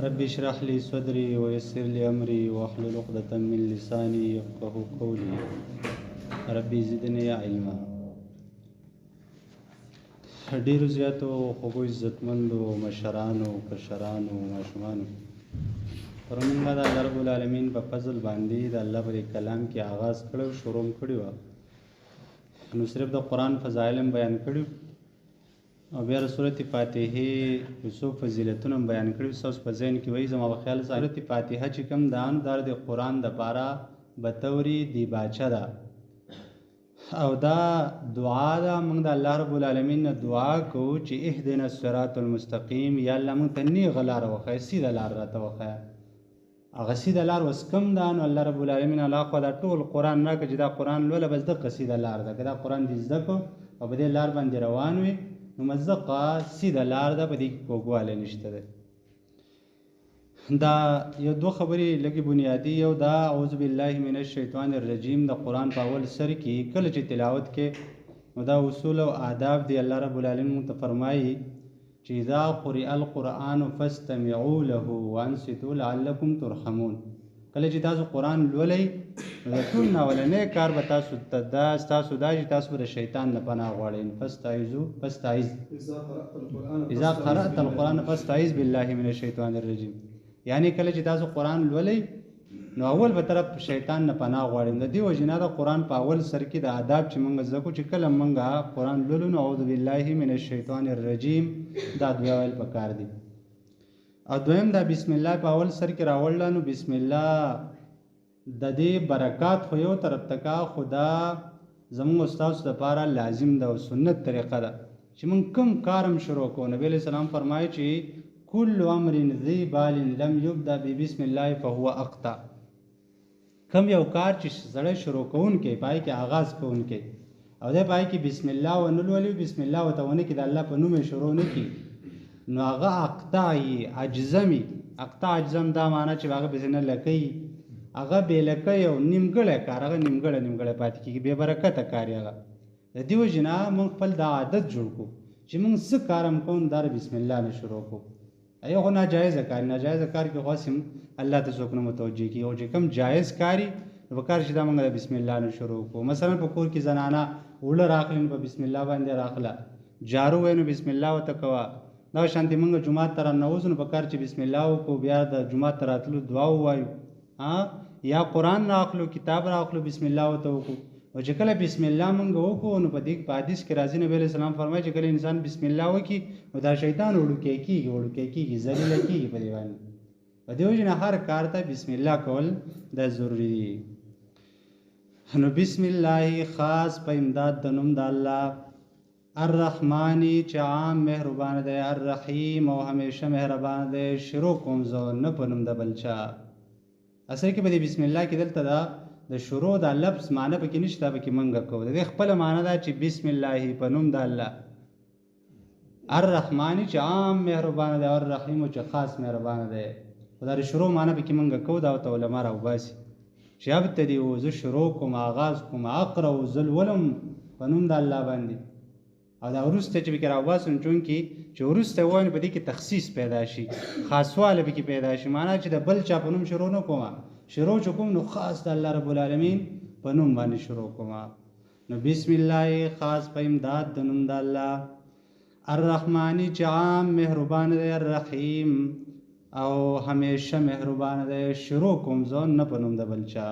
رب اشرح لي صدري ويسر لي أمري واحلل عقدة من لساني يفقه قولي ربي زدني علما. ډیرو زیاتو خوږو عزتمندو مشرانو کشرانو ماشومانو پرون موږ د الله رب العالمین په فضل باندې د الله پر کلام کې آغاز کړو شروع کړی و نو صرف د قرآن فضایل بیان کړو او بیا سورۃ فاتحه یوسف فضیلتونه بیان کړو. اوس په ذهن کې وایي زما په خیال سورۃ فاتحه چې کوم دان دار د قرآن د پاره بتوري دی باچا ده او دا دعا ده. موږ د الله رب العالمین نه دعا کوو چې اهدنا الصراط المستقیم، یا الله موږ ته نیغه لار وښیه، سیده لار راته وښیه. هغه سیده لار اوس کوم ده؟ نو الله رب العالمین الله خو دا ټول قرآن راکړه چې دا قرآن لوله بس دقه سیده لار ده. که دا قرآن دې زده کړو او په دې لار باندې روان وي نو مزقه سیده لار ده، په دې کې کوږوالی نشته دی. دا یو دوه خبرې لږې بنیادي. یو دا اعوذ بالله من الشیطان الرجیم د قرآن په اول سر کې کله چې تلاوت کې نو دا اصول او آداب دی. الله رب العالمین موږ ته فرمایي چې اذا قرئ القرآن فاستمعوا له وانصتوا لعلکم ترحمون. کله چې تاسو قرآن لولئ نو د ټول نه اولنی کار به تاسو ته ستاسو دا چې تاسو به د شیطان نه پناه غواړئ. اذا قرأت القرآن فاستعذ بالله من الشیطان الرجیم، یعنی کله چې تاسو قرآن لولئ نو اول به طرف شیطان نه پناه غواړئ. د دې وجې نه د قرآن په اول سر کې د آداب چې موږ زده کړو چې کله موږ قرآن لولو نو اعوذ بالله من الشیطان الرجیم دا دوه ویل پکار دي. او دویم دا بسم الله په اول سر کې راوړل نو بسم الله د دې برکات خو یو طرف تکا خدا زموږ استاد لپاره لازم ده او سنت طریقه ده چې موږ کوم کارم شروع کوو. نبی علیہ السلام فرمایي چې کل امر ذی بال لم یبدا ببسم الله فهو اقطع. کم یو کار چې سړی شروع کوونکی پای کې آغاز کوونکی او د پای کې بسم الله ونلولي بسم الله وتونه کې د الله په نوم شروع نه کی نو هغه اقطاعي عجزمي. اقطاع عجزم دا معنی چې هغه بزنه لکې هغه به لکې او نیمګړی کار هغه نیمګړی پاتې کیږي بے برکته کار. هغه د دیو جنا موږ خپل د عادت جوړ کو چې موږ څه کارم کوو در بسم الله نه شروع کو. ایو خو ناجایز کار کې خاصم الله ته څوک نه متوجه کی او چې کوم جایز کاری نو کار چې دا موږ بسم الله نه شروع کو. مثلا په کور کې زنانه وړه راخلین په بسم الله باندې راخله، جارو وینو بسم الله وتکوا. دا شانتي موږ جمعه تر نوځو په کار چې بسم الله وکړو بیا د جمعه تر اتلو دعا وایو یا قرآن راخلو کتاب راخلو بسم الله وکړو. او چې کله بسم الله مونږ وکړو نو په دې حدیث کې راځي نبی علیہ السلام فرمایي چې کله انسان بسم الله وکړي نو دا شیطان وړوکی کېږي ذلیل کېږي په دې باندې. په دې وجه نه هر کار ته بسم الله کول دا ضروری دي. نو بسم الله خاص په امداد د نوم د الله الرحمانی چې عام مهربان دی، الرحیم او همیشه مهربان دی. شروع کوم زه نه په نوم د بل چا. اصل کې په دې بسم الله کې دلته دا د شروع د لفظ معنی پکې نشته، پکې منګه کوو. د خپل معنی دا چې بسم الله په نوم د الله الرحمانی چې عام مهربان دی، الرحیم چې خاص مهربان دی. دا د شروع معنی پکې منګه کوو. دا ته علما راوباسي چې ابتدی او زه شروع کوم آغاز کوم اقرا او زل ولم په نوم د الله باندې. او دا ورسته چې فکر اوباسن چون کې چې ورسته وایي په دې کې تخصیص پیدا شي، خاصواله به کې پیدا شي. معنی چې د بل چا په نوم شروع نه کوم، شروع کوم نو خاص د الله رب العالمین په نوم باندې شروع کوم. نو بسم الله خاص په امداد د نوم د الله الرحمانی چې عام مهربان دی، الرحیم او همیشه مهربان دی. شروع کوم ځان نه په نوم د بل چا.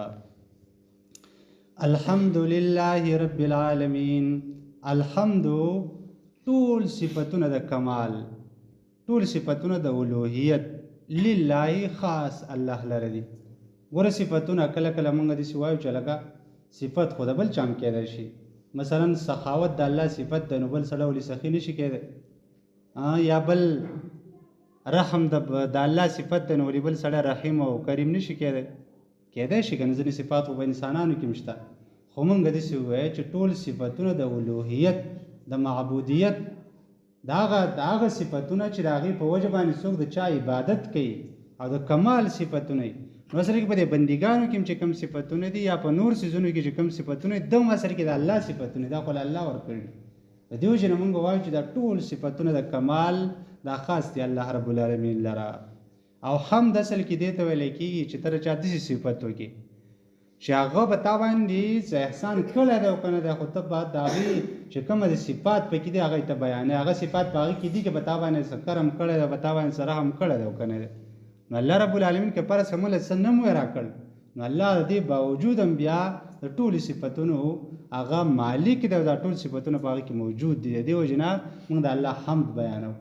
الحمدلله رب العالمین. الحمد ټول صفتونه د کمال، ټول صفتونه د الوهیت لله خاص الله لره دي. ور صفتونه کله کله موږ د سوایو چې لکه صفت خو د بل چام کېدای شي. مثلا سخاوت د الله صفت د نو بل سره ولې سخی نشي کېدای. یا بل رحم د الله صفت د نو بل سره رحیم او کریم نشي کېدای شي. کنه ځینې صفات خو په انسانانو کې مشته، خو موږ د سوایو چې ټول صفتونه د الوهیت د معبودیت داغه صفتونه چې داغه په وجه باندې څوک د چا عبادت کوي او د کمال صفتونه. نو سره کې په بندګانو کې چې کم صفتونه دي یا په نور سيزونو کې چې کم صفتونه د مسر کې د الله صفتونه دا خپل الله ورکړي. د دې وجه موږ وایو چې دا ټول صفتونه د کمال دا خاص دی الله رب العالمین لره. او حمد اصل کې دی ته ویل کېږي چې ته چا داسې صفت وکړي چې هغه به تا باندې څه احسان کړی دی او که نه دی خو ته باید د هغې چې کومه د صفات پکې دي هغه یې ته بیانې هغه صفات په هغې کې دي چې به تا باندې څه کرم کړی دی به تا باندې څه رحم کړی دی او که نه دی نو الله رب العالمین که پرس موږ څه نه مو راکړ نو الله د دې باوجود هم بیا د ټولو صفتونو هغه مالک دی او دا ټول صفتونه په هغې کې موجود دي د دې وجې نه موږ د الله حمد بیانو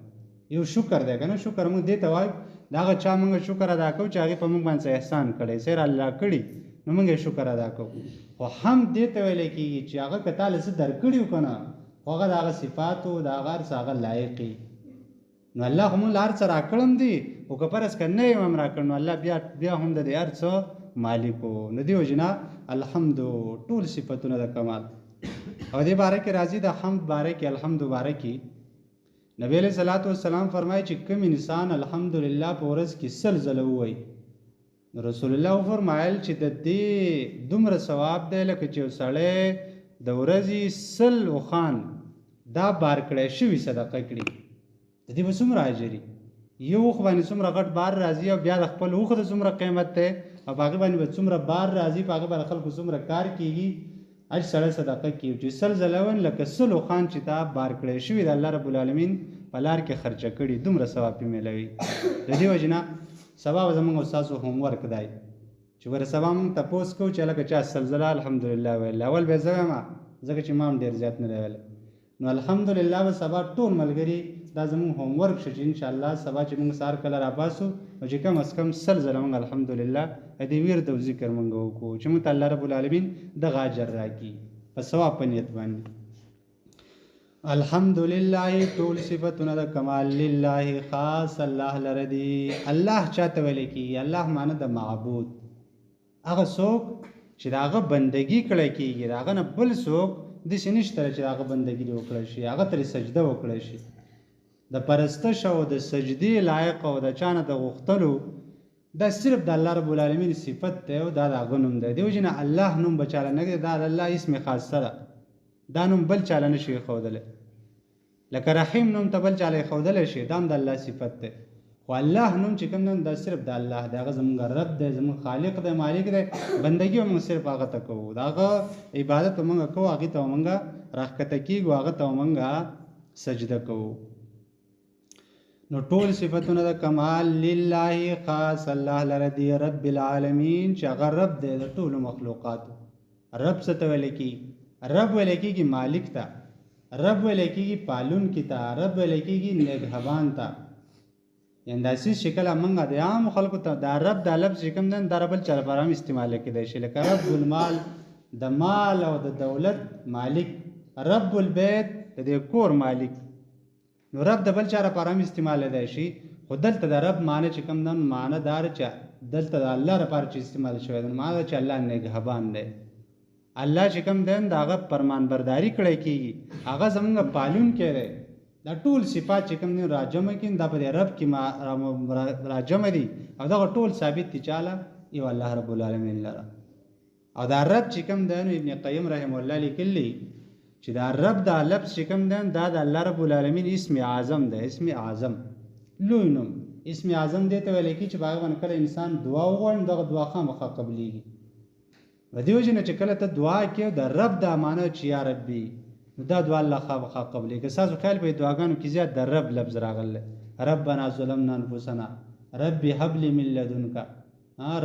یو شکر دی که نه شکر موږ دې ته وایو د هغه چا موږ شکر ادا کوو چې هغې په موږ باندې احسان کړی سیر الله کړي نو موږ یې شکر ادا کوو خو حمد دې ته ویلی کېږي چې هغه که تا له څه درکړي وو که نه خو هغه د هغه صفاتو د هغه هر څه هغه لایق نو الله خو موږ له هر څه راکړم دي خو که فرض که نه یې هم راکړ نو الله بیا هم د دې هر څه مالک و نو دې وجې نه الحمد ټول صفتونه د کمال او دې باره کې راځي د حمد باره کې الحمد باره کې نبی علیہ الصلوۃ والسلام فرمایي چې کوم انسان الحمدلله په ورځ کې سل ځله ووایي رسول الله فرمایل چې د دې دومره ثواب دی لکه چې یو سړی د ورځې سل اوښان دا بار کړی شوي صدقه کړي د دې به څومره اجر یو اوښ باندې څومره غټ بار راځي او بیا د خپل اوښ د څومره قیمت دی او په هغې باندې به څومره بار راځي په هغې باندې خلکو څومره کار کېږي اج سړی صدقه کیږي چې سل ځله ون لکه سل اوښان چې تا بار کړی شوي د الله رب العالمین په لار کې خرچه کړي دومره ثواب یې میلوي د دې وجې نه سبا به زموږ استاسو هوم ورک دی چې ګوره سبا موږ تپوس کوو چې هلکه چا سل ځله الحمدلله ویل اول به یې زه وایم ځکه چې ما هم ډېر زیات نه دی ویلی نو الحمدلله به سبا ټول ملګري دا زموږ هوم ورک شو چې انشاءالله سبا چې موږ سهار کله راباسو نو چې کم از کم سل ځله موږ الحمدلله دې ورد او ذکر موږ وکړو چې موږ ته الله رب العالمین دغه اجر راکړي په ثواب په نیت باندې الحمدلله ټول صفتونه د کمال لله خاص الله لره دي الله چاته ویل کېږي الله معنی د معبود هغه څوک چې د هغه بندګي کړی کېږي د هغه نه بل څوک داسې نشته چې د هغه بندګي دې وکړی شي هغه ترې سجده وکړی شي د پرستش او د سجدې لایق او د چا نه د غوښتلو دا صرف د الله رب العالمین صفت دی او دا د هغه نوم دی دې وجې نه الله نوم به چاله نه دی دا د الله اسم خاصه ده دا نوم بل چاله نه شي ښودلی لکه رحیم نوم ته بل چاله ښودلی شي دا هم د الله صفت دی خو الله نوم چې کوم نوم دا صرف د الله دی هغه زموږ رب دی زموږ خالق دی مالک دی بندګي به موږ صرف هغه ته کوو د هغه عبادت به موږ کوو هغې ته به موږ راښکته کېږو هغه ته به موږ سجده کوو نو ټول صفتونه د کمال لله خاص الله لره دی رب العالمین چې هغه رب دی د ټولو مخلوقاتو رب څه ته ویلی کېږي رب ویلی کېږي مالک ته رب ویلی کېږي پالونکي ته رب ویلی کېږي نګهبان ته یعنې داسې شکل موږ د عامو خلکو ته دا رب دا لفظ چې کوم دی دا بل چا لپاره هم استعماله کېدی شي لکه رب المال د مال او د دولت مالک رب البیت د دې کور مالک نو رب د بل چا لپاره هم استعمالیدی شي خو دلته د رب معنی چې کوم دی معنی دار چې دلته د الله لپاره چې استعمال شوی دی معنی چې الله نګهبان دی الله چې کوم دی د هغه فرمانبرداري کړی کېږي هغه زموږ پالونکی دی دا ټول صفات چې کوم دی راجمع کړي دا په دې رب کې راجمع دي او دغه ټول ثابت دي چاله یو الله رب العالمین لره او دا رب چې کوم دی ابن قیم رحم الله لیکلی چې دا رب دا لفظ چې کوم دی دا د الله رب العالمین اسم اعظم دی اسم اعظم لوی نوم اسم اعظم دی ته ویل کېږي چې په هغه باندې کله انسان دعا وغواړي دغه دعا خامخا قبلیږي د دې وجې نه چې کله ته دعا کوې د رب دا معنی چې یا ربي نو دا دعا الله خامخا قبلیږي که ستاسو خیال په دعاګانو کې زیات د رب لفظ راغلی ربنا ظلمنا انفسنا رب هب لي من لدنك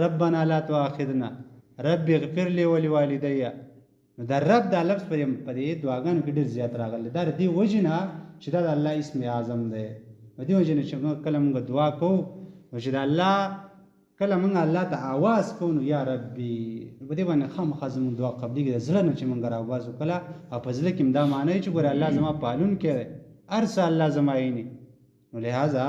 ربنا لا تؤاخذنا رب اغفر لي ولوالدي نو دا رب دا لفظ په دې دعاګانو کې ډېر زیات راغلی دا د دې وجې نه چې دا د الله اسم اعظم دی د دې وجې نه چې کله موږ دعا کوو نو چې د الله کله موږ الله ته آواز کوو نو یا ربي په دې باندې خامخا زموږ دعا قبلیږي د زړه نه چې موږ راوباسو کله او په زړه کې هم دا معنی چې ګوره الله زما پالونکی دی هر څه الله زما عیني نو لہذا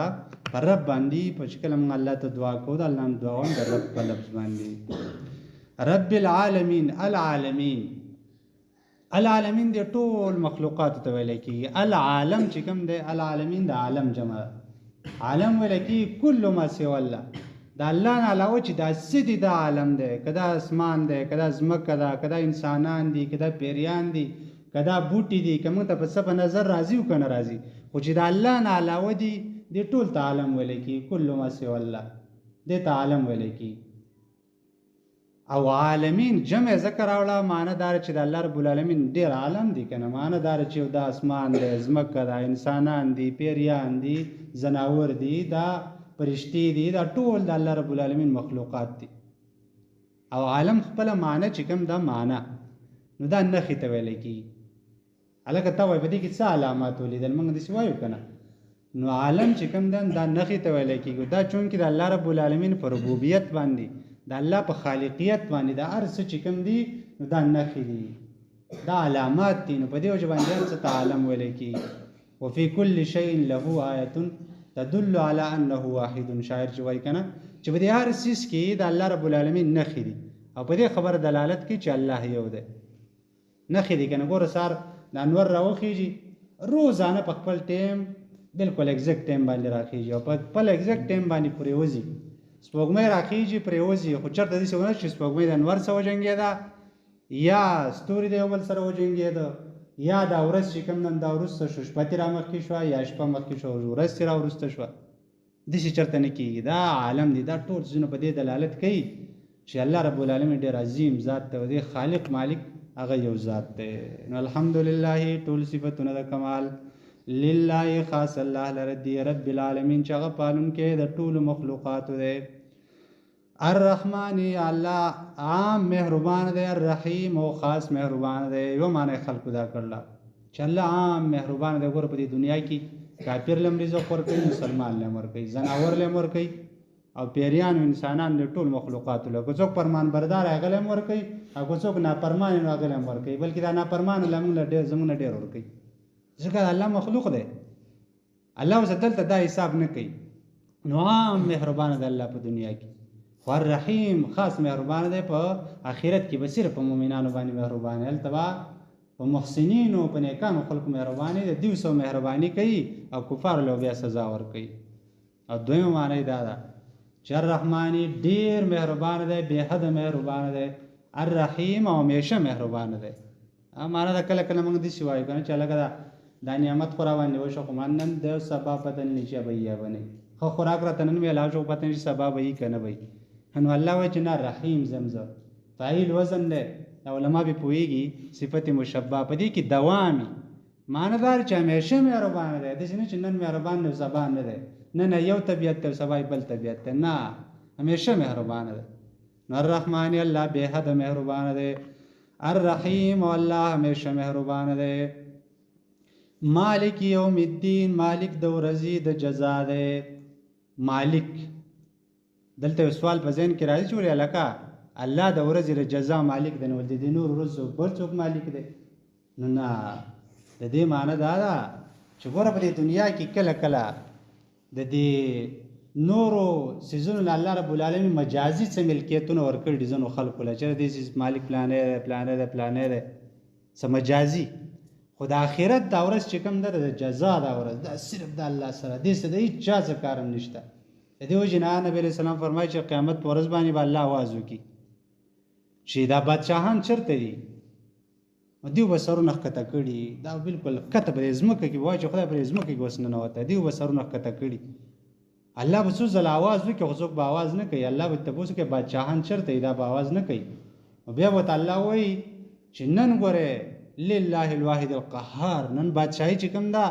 پر رب باندې په چې کله موږ الله ته دعا کوو د الله نه دعا کوو د رب په لفظ باندې رب العالمین العالمین العالمین دی ټول مخلوقات ته ویل کېږي العالم چې کوم دی العالمین د عالم جمع عالم ویل کېږي کل ما سوى الله د الله نه علاوه چې دا څه دي دا عالم دی که دا اسمان دی که دا ځمکه ده که دا انسانان دي که دا پیریان دي که دا بوټي دي که موږ ته په څه په نظر راځي او که نه راځي خو چې د الله نه علاوه دي دې ټول ته عالم ویل کېږي کل ما سوى الله دې ته عالم ویل کی. او عالمین جمع ذکر راوړه معنی دار چې د الله رب العالمین ډیر عالم دي کنه، معنی دار چې د اسمان دی، ځمکه ده، انسانان دي، پیریان دي، زناور دي، دا فرشتي دي، دا ټول د الله رب العالمین مخلوقات دي. او عالم خپل معنی چې کوم دا معنی نو دا نخې ته ویل کی. الکه تا وای په دې کې څه علامات ولیدل موږ دې وایو کنه. نو عالم چې کوم دا نخې ته ویل کیږي، دا چون کې د الله رب العالمین پر ربوبیت باندې، د الله په خالقیت باندې دا هر څه چې کوم دي نو دا نخې دي، دا علامات دي. نو په دې وجه باندې هر څه ته عالم ویل کیږي. وفي كل شيء له آیة تدل على انه واحد. شاعر چې وایي کنه چې په دې هر څه کې د الله رب العالمین نخې دي او په دې خبر دلالت کوي چې الله یو دی. نخې دي کنه ګوره سار د انور راوخیږي روزانه په خپل ټیم بالکل ایگزیکټ ټیم باندې راخیږي او په خپل ایگزیکټ ټیم باندې پورې وځي. سپوږمۍ راخیږي پرې وځي، خو چېرته داسې ونه چې سپوږمۍ د انور سره وجنګېده یا ستوري د یو بل سره وجنګېده یا دا ورځ چې کوم نن دا وروسته شو شپه ترې رامخکې شوه یا شپه مخکې شوه ورځ ترې راوروسته شوه، داسې چېرته نه کېږي. دا عالم دی، دا ټول څیزونه په دې دلالت کوي چې الله رب العالمین ډېر عظیم ذات دی او دې خالق مالک هغه یو ذات دی. نو الحمدلله ټول صفتونه د کمال لله خاص الله لره دی رب العالمین چې هغه پالونکی د ټولو مخلوقاتو دی. الرحمن الله عام مهربان دی، الرحیم او خاص مهربان دی. یو معنی خلقو دا کړله چې الله عام مهربان دی. ګوره په دې دنیا کې کافر لم رزق ورکوي، مسلمان لم ورکوي، زناور لم ورکوي او پیریان او انسانان د ټول مخلوقاتو له که څوک فرمان بردار هغه لم ورکوي او که څوک نافرمان نو هغه لم ورکوي، بلکې دا نافرمان لمون ډېر زمونه ډېر ورکوي ځکه الله مخلوق دی. الله اوس دلته دا حساب نه کوي. نو عام مهربان دی الله په دنیا کې، خو الرحیم خاص مهربان دی په آخرت کې به صرف په مؤمنانو باندې مهربان دی. هلته به په محسنینو په نیکانو خلکو مهرباني دی، دوی سو مهرباني کوي او کفار له بیا سزا ورکوي. او دویمه معنی دا ده چې الرحمانی ډېر مهربان دی، بې حده مهربان دی، الرحیم او همیشه مهربان دی. معنی دا کله کله موږ داسې وایو که نه چې هلکه دا نعمت خو راباندې وشو خو من نن د سبا پته نه چې به یې یا به نه ښه خوراک راته نن میلاو شو پته نه چې سبا به یي که نه به یي. نو الله وایي چې نه رحیم زمزه فعیل وزن دی. علما به پوهېږي صفت مشبه په دې کې دوامي معنی دار چې همیشه مهربان دی، داسې نه چې نن مهربان دی سبا نه دی، نن یو طبیعت دی سبا بل طبیعت دی، نه همیشه مهربان دی. نو الرحمن الله بې حده مهربان دی، الرحیم او الله همیشه مهربان دی. مالک یوم الدین مالک د ورځې د جزا دی. مالک دلته یو سوال په ذهن کې راځي چې ولې هلکه الله د ورځې د جزا مالک دی نو د دې نور ورځو بل څوک مالک دی؟ نو نه، د دې معنی دا ده چې ګوره په دې دنیا کې کله کله د دې نورو څیزونو نه الله رب العالمین مجازي څه ملکیتونه ورکړي دي ځینو خلکو له، چې دې څیز مالک پلانی دی پلانی دی پلانی دی څه مجازي. خو د آخرت دا ورځ چې کوم ده د جزا دا ورځ دا صرف د الله سره، دې سره د هېڅ چا څه کار هم نشته. د دې وجې نه نبي علیه السلام فرمایي چې قیامت په ورځ باندې به الله آواز وکړي چې دا بادشاهان چېرته دي؟ دوی به سرونه ښکته کړي، دا بالکل ښکته به ځمکه کې وایي چې خدای په ځمکه کې اوس ننوته، دوی به سرونه ښکته کړي. الله به څو ځله آواز وکړي خو څوک به آواز نه کوي. الله به تپوس کوي بادشاهان چېرته دي؟ دا به آواز نه کوي. بیا به ورته الله وایي چې نن ګورې لله الواحد القهار، نن بادشاهي چې کوم ده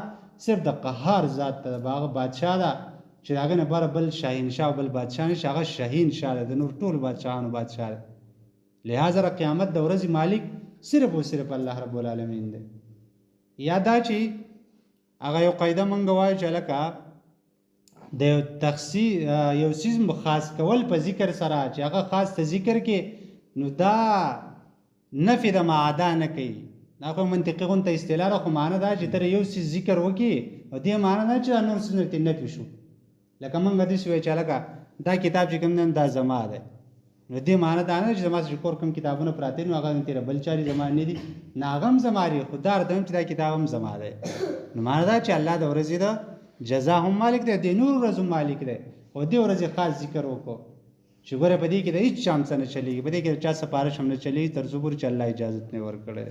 صرف د قهار ذات ته ده، هغه بادشاه ده چې د هغه نه بره بل شاهنشاه او بل بادشاه نشته، هغه شهینشاه ده، د نور ټولو بادشاهانو بادشاه ده. لہذا قیامت د ورځې مالک صرف او صرف الله رب العالمین دی. یا دا چې هغه یو قاعده مونږ وایو چې هلکه د یو تخصیص یو څیز خاص کول په ذکر سره چې هغه خاص ته ذکر کې نو دا نفي د معاده نه کوي. دا خو منطقي غونته اصطلاح ده، خو معنی دا چې ته یو څیز ذکر وکړي او دې معنی نه چې نور څیزونه ترې نفي شو. لکه مونږ داسې وایو چې هلکه دا کتاب چې کوم دی دا زما دی، نو دې معنی دا نه چې زما چې کور کوم کتابونه پراته نو هغه تېره بل چارې زما نه دي، نه هغه هم زما دي، خو دا ارده هم چې دا کتاب هم زما دی. نو معنی دا چې الله د ورځې د جزا هم مالک دی، د نورو ورځو مالک دی، خو دې ورځې خاص ذکر وکړو چې ګوره په دې کې د هېڅ چا هم څه نه چلېږي، په دې کې د چا سفارش هم نه چلېږي تر څو پورې چې الله اجازت نه ورکړی.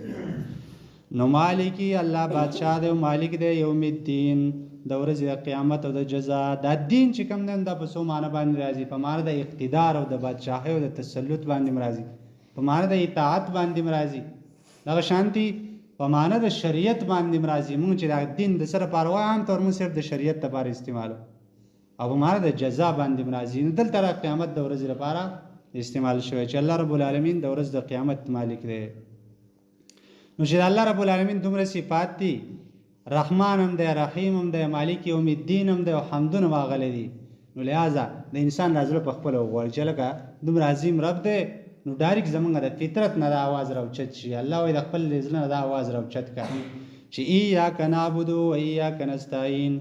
نو مالک الله بادشاہ دی او مالک دی یوم الدین د ورځې د قیامت او د جزا. دا دین چې کوم دی دا په څو معنی باندې راځي. په معنی د اقتدار او د بادشاهۍ او د تسلط باندې راځي، په معنی د اطاعت باندې راځي، دغه شانتي په معنی د شریعت باندې راځي. موږ چې دا دین د سره پروا عام طور موږ صرف د شریعت لپاره استعمالو، او په معنی د جزا باندې راځي. نو دلته د قیامت د ورځې لپاره استعمال شوی چې الله رب العالمین د ورځ د قیامت مالک دی. نو چې الله رب العالمین دومره صفات دي، رحمان هم دی، رحیم هم دی، مالک یوم الدین هم دی، او حمدونه واغلی دي، نو لہذا د انسان رازله په خپل وغواړي چې لکه دومره عظیم رب دی، نو ډایرک زمونږ د فطرت نه د آواز راوچت شي. الله وایي د خپل زړه نه د آواز راوچت کړه چې ایاک نعبد و ایاک نستعین.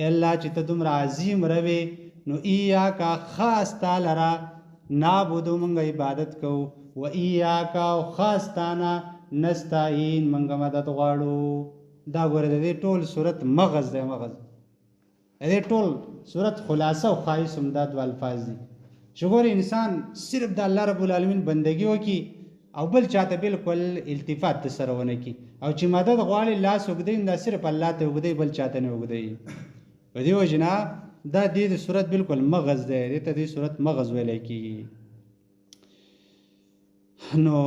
الله چې ته دومره عظیم روې، نو ایاک خاص تا لره نعبدو مونږ عبادت کوو، و ایاک او خاص تانه نستعین مونږ مدد غواړو. دا ګوره د دې ټول صورت مغز دی، مغز د دې ټول صورت خلاصه او خایس همدا دوه الفاظ دي چې ګوره انسان صرف د الله رب العالمین بندګي وکړي او بل چاته بالکل التفات ته سره ونه کړي، او چې مدد غواړي لاس اوږدوي دا صرف الله ته اوږدوي، بل چاته نه اوږدوي. په دې وجې نه دا دې د صورت بالکل مغز دی، دې ته دې صورت مغز ویلی کېږي. نو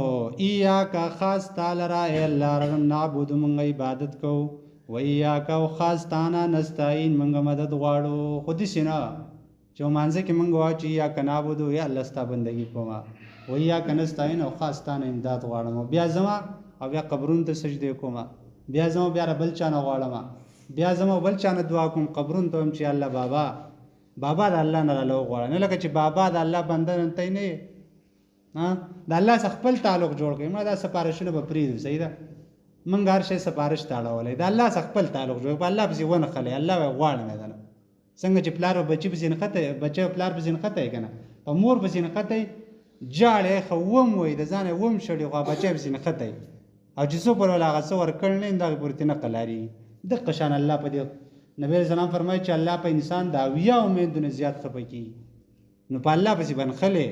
ایاک خاص تعالی را ای الله رب نعبدو مونږ عبادت کوو، و ایاک او خاص تانا نستعین مونږ مدد غواړو. خو داسې نه چې مانځه کې مونږ وایو چې ایاک نعبدو یا الله ستا بندګي کوم، و ایاک نستعین او خاص تانا امداد غواړم، بیا ځمه او بیا قبرونو ته سجدې کوم، بیا ځمه بیا بل چا نه غواړم، بیا ځمه بل چا نه دعا کوم، قبرونو ته وایم چې الله بابا د الله نه راله وغواړه. نه لکه چې بابا د الله بنده ته نه یې، د الله څخه خپل تعلق جوړ کړئ. ما دا سپارښتنه به پرېږدو، صحیح ده، موږ هر شی سپارښت ته اړولی، د الله څخه خپل تعلق جوړ په الله پسې ونښلی، الله وایي غواړم یې دنه. څنګه چې پلار به بچي پسې نښتی، بچی پلار پسې نښتی که نه، په مور پسې نښتی، جاړی ښه وم وایي د ځانه وم شړي، خو بچی پسې نښتی، او چې څو پر ول هغه څه ورکړی نه وي دغې پورې ترې نه قلارېږي. دقه شان الله په دې نبي علیه السلام فرمایي چې الله په انسان د 80 امیدونه زیات خفه کېږي. نو په الله پسې به نښلی،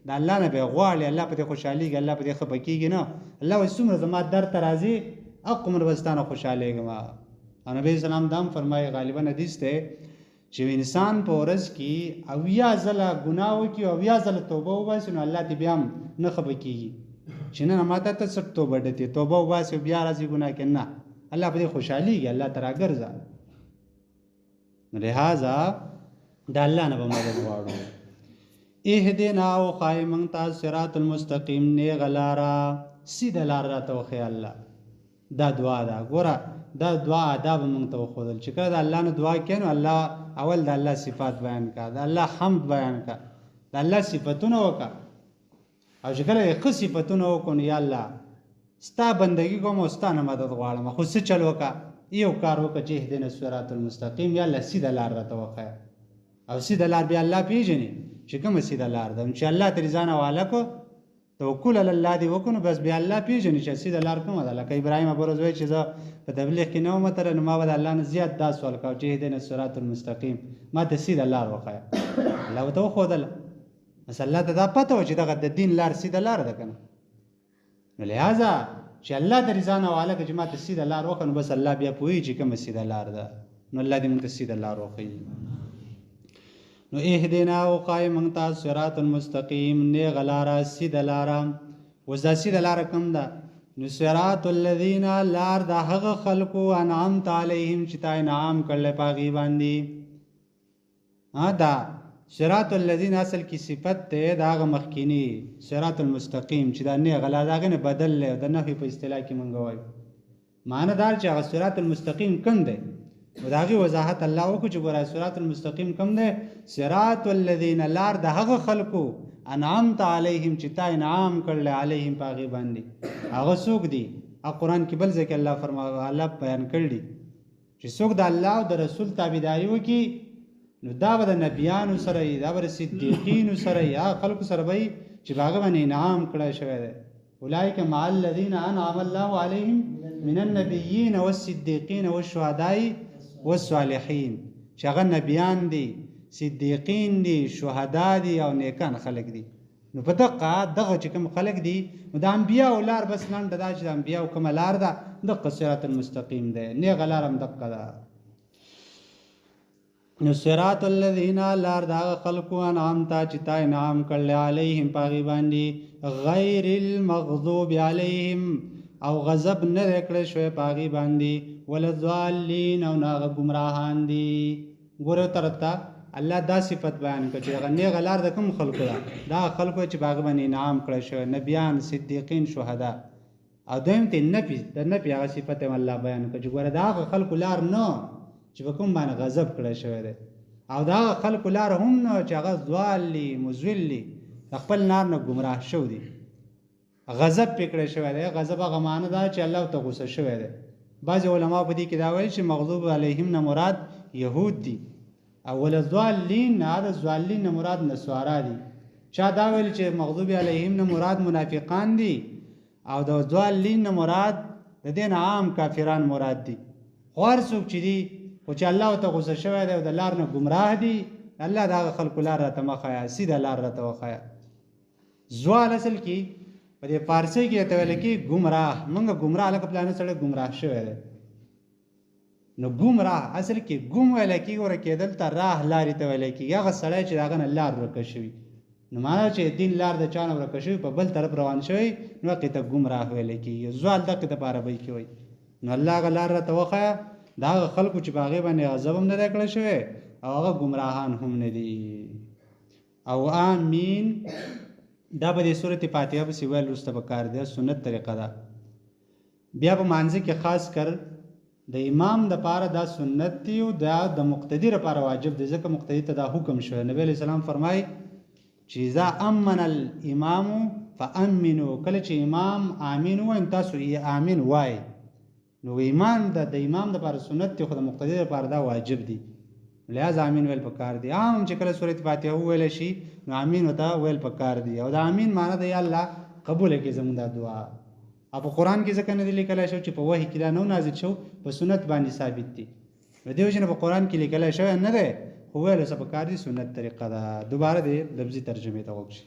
د الله نه به یې غواړي، الله په دې خوشحالېږي، الله په دې خفه کېږي نه. الله وایي څومره زما در ته راځي هغومره به ستا نه خوشحالېږم. او نبي علیه السلام دا هم فرمایي، غالبا حدیث دی چې انسان په ورځ کې 80 ځله ګناه وکړي او 80 ځله توبه وباسي، نو الله دې بیا هم نه خفه کېږي چې نه ماته ته څه توبه ډتې توبه وباسي بیا راځي ګناه کې، نه، الله په دې خوشحالېږي، الله ته راګرځه. نو لہذا د الله نه به مدد غواړو. اهدنا او خای مونږ ته صراط المستقیم نیغه لاره، سیده لار راته وښیه الله. دا دعا ده. ګوره دا دعا آداب مونږ ته وښودل چې کله د الله نه دعا کوې نو الله اول د الله صفات بیان کړه، د الله حمد بیان کړه، د الله صفتونه وکړه، او چې کله یې ښه صفتونه وکړو نو یا الله ستا بندګي کوم او ستا نه مدد غواړم. خو څه چل وکړه، یو کار وکړه چې اهدنا الصراط المستقیم، یا الله سیده لار راته وښیه. او سیده لار بیا الله پیژني چې کومه سیده لار ده، چې الله ترې ځان حواله کړو، توکل علی الله دې وکړو، نو بس بیا الله پیژني چې سیده لار کومه ده. لکه ابراهیم ابروز وایي چې زه په تبلیغ کې نه وم تللی، نو ما به د الله نه زیات دا سوال کوه چې اهدنا الصراط المستقیم، ما ته سیده لار وښیه. الله ورته وښودله، بس الله ته دا پته وه چې دغه د دین لار سیده لار ده که نه. نو لہذا چې الله ترې ځان حواله کړه چې ما ته سیده لار وښیه، نو بس الله بیا پوهېږي چې کومه سیده لار ده. نو الله دې موږ ته سیده لار وښیي. نو اهدنا او خای مونږ ته صراط المستقیم نیغه لاره، سیده لاره. اوس دا سیده لاره کوم ده؟ نو صراط الذین، لار د هغه خلکو انعمت علیهم چې تا انعام کړلی په هغې باندې. دا صراط الذین اصل کې صفت دی د هغه مخکیني صراط المستقیم چې دا نیغه لاره، د هغې نه بدل دی، د نفي په اصطلاح کې مونږ وایو. معنی دار چې هغه صراط المستقیم کوم دی، نو د هغې وضاحت الله وکړو چې ګوره صراط المستقیم کوم دی؟ صراط الذین، لار د هغه خلکو انعمت علیهم چې تا انعام کړلی علیهم په هغې باندې. هغه څوک دي؟ قرآن کې بل ځای کې الله بیان کړي چې څوک د الله او د رسول تابعداري وکړي، نو دا به د نبیانو سره وي، دا به د صدیقینو سره وي، هغه خلکو سره به وي چې په هغه باندې انعام کړی شوی دی. اولئک مع الذین انعم الله علیهم من النبیین والصدیقین والشهداء والصالحین، چې هغه نبیان دي، صدیقین دي، شهدا دي او نیکان خلک دي. نو په دغه چې کوم خلک دي، نو د انبیاو لار بس لنډه دا چې د انبیاو کومه لار ده، دقه صراط المستقیم دی، نیغه لار هم دقه ده. نو صراط الذین لار دا خلقو انعام تا چې تا انعام کړل علیهم پاغي باندې غیر المغضوب علیهم او غضب نه کړی شوی پاغي باندې ولضالین او ناغه گمراهان دي. ګوره ترتا الله دا صفت بیان کړي چې غنی غلار د کوم خلقو دا خلقو چې باغ باندې انعام کړی شوی نبیان صدیقین شهدا او دویم ته نفي د نفي هغه صفت الله بیان کړي. ګوره دا خلقو لار نه چې په کوم باندې غضب کړی شوی دی او دا خلکو لار هم نه چې هغه ضالي مضلي خپل نار نه ګمراه شو دي غضب پې کړی شوی دی. غضب هغه معنی ده چې الله ته غوسه شوی دی. بعضې علما په دې کې دا وایي چې مغضوب علیهم نه مراد یهود دي او ولضالین نه د ضالین نه مراد نصارا دي. چا دا ویل چې مغضوب علیهم نه مراد منافقان دي او د ضالین نه مراد د دې نه عام کافران مراد دي. خو هر څوک چې دي خو چې الله ته غوسه شوی دی او د لار نه ګمراه دي الله د هغه خلکو لار راته مه ښیه سیده لار راته وښیه. زوال اصل کې په دې فارسي کې ته ویل کې ګمراه موږ ګمراه لکه پلانه سړی ګمراه شوی دی نو ګمراه اصل کې ګم ویل کېږي ور کېدل ته راه لارې ته ویل کېږي هغه سړی چې د هغه نه لار ورکه شوي نو معنا چې دین لار د چا نه ورکه شوي په بل طرف روان شوی نو هغې ته ګمراه ویل کېږي. زوال دقې ته په عربۍ کې وایي نو الله هغه لار راته وښیه دا هغه خلکو چې په هغې باندې غضب هم نه دی کړی شوی او هغه ګمراهان هم نه دي. او آمین دا به د سورت فاتحه پسې ویل وروسته پکار دی سنت طریقه ده. بیا په مانځه کې خاص کر د امام دپاره دا سنت دی او دا د مقتدي لپاره واجب دی ځکه مقتدي ته دا حکم شوی. نبی علیه السلام فرمایي چې اذا امن الامام فامنو کله چې امام آمین ووایي تاسو یې آمین وایي نو ایمان د امام دپاره سنت دی خو د مقتدي لپاره دا واجب دی لہذا آمین ویل پکار دی. عام چې کله سورت فاتحه وویل شي نو آمین ورته ویل پکار دی او د آمین معنی دی یا الله قبول کړي زموږ دا دعا. او په قرآن کې ځکه نه دی لیکلی شو چې په وحي کې دا نو نازل شو په سنت باندې ثابت دی د دې وجې نه په قرآن کې لیکلی شوی نه دی خو ویلو څه پکار دی سنت طریقه ده. دوباره دی لفظي ترجمې ته وکړي.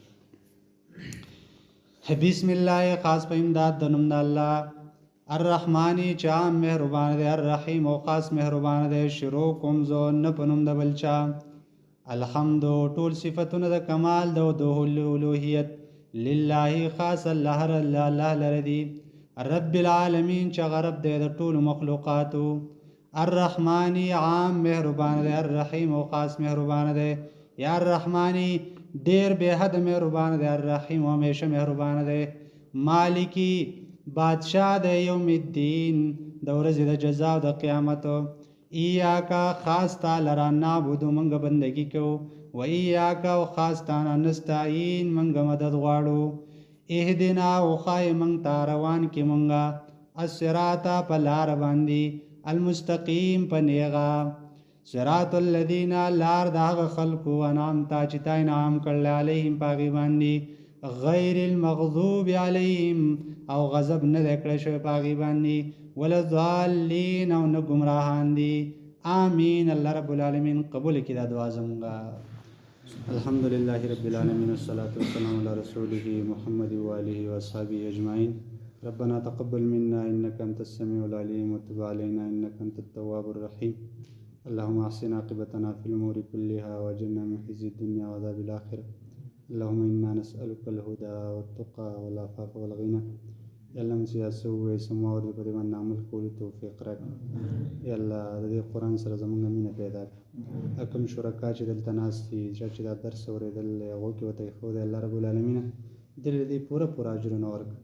بسم الله خاص په امداد د نوم د الله الرحمانی چې عام مهربان دی الرحیم او خاص مهربان دی شروع کوم زه نه په نوم د بل چا الحمد ټول صفتونه د کمال د الوهیت لله خاص الله لره دی رب العالمین چې هغه رب دی د ټولو مخلوقاتو الرحمانی عام مهربان دی الرحیم او خاص مهربان دی یا الرحمانی ډیر بے حد مهربان دی الرحیم همیشه مهربان دی مالکی بادشاہ د یوم الدین د ورځې د جزا او د قیامت ایاکا خاص تا لرا نعبدو منګه بندگی کوو و ایاکا او خاص تا نه نستعین منګه مدد غواړو اهدنا او ښایې موږ ته روان کې موږه الصراط په لار باندې المستقیم په نیغه صراط الذین لار د هغه خلکو انعمتا چې تا انعام کړل علیهم په هغې باندې غیر المغضوب علیهم او غضب نه دی کړی شوی په هغې باندې ولضالین او نه ګمراهان دي. آمین. الله رب العالمین قبول کړي دا دعا زموږه. الحمد لله رب العالمین والصلاة والسلام علی رسوله محمد وآله واصحابه اجمعین. ربنا تقبل منا انك انت السميع العليم وتب علينا انك انت التواب الرحيم. اللهم احسن عاقبتنا في الامور كلها واجرنا من خزي الدنيا وعذاب الاخره. اللهم إنا نسألك الهدى والتقى والعفاف والغنى. یا الله موږ چې سوې سمو او په دې باندې عمل کولو توفیق راکړه. یا الله د دې قرآن سره زموږ مینه پیدا کړه. کوم شرکا چې دلته ناست دي چې دا درس اورېدل هغو کې ورته ایښودی الله رب العالمین دې پوره اجرونه ورکړه.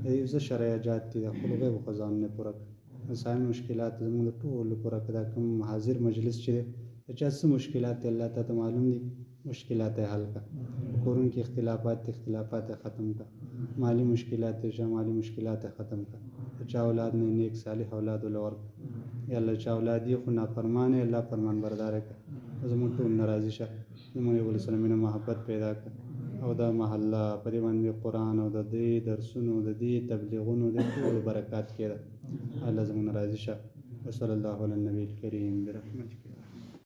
دې څه شرایجات دي د خپلو غیبو خزانې پوره کړه. انساني مشکلات زموږ د ټولو پوره کړه. دا کوم حاضر مجلس چې دی د چا څه مشکلات دي الله ته معلوم دي مشکلات حل کړه. کورونو کې اختلافات ختم کړه. مالی مشکلات مالی مشکلات ختم کړه. چا اولاد نه نیک صالح اولاد ول ورکړه. یا الله چا اولاد یې خو نافرمانه الله فرمان برداره کړه. زموږ ټول ناراضي شه زموږ یو بل سره مینه محبت پیدا کړه او دا محله په دې باندې قرآن او د دې درسونو د دې تبلیغونو د ټولو برکات کړه. الله زموږ ناراضي شه. وصلی الله علی النبی الکریم برحمتک.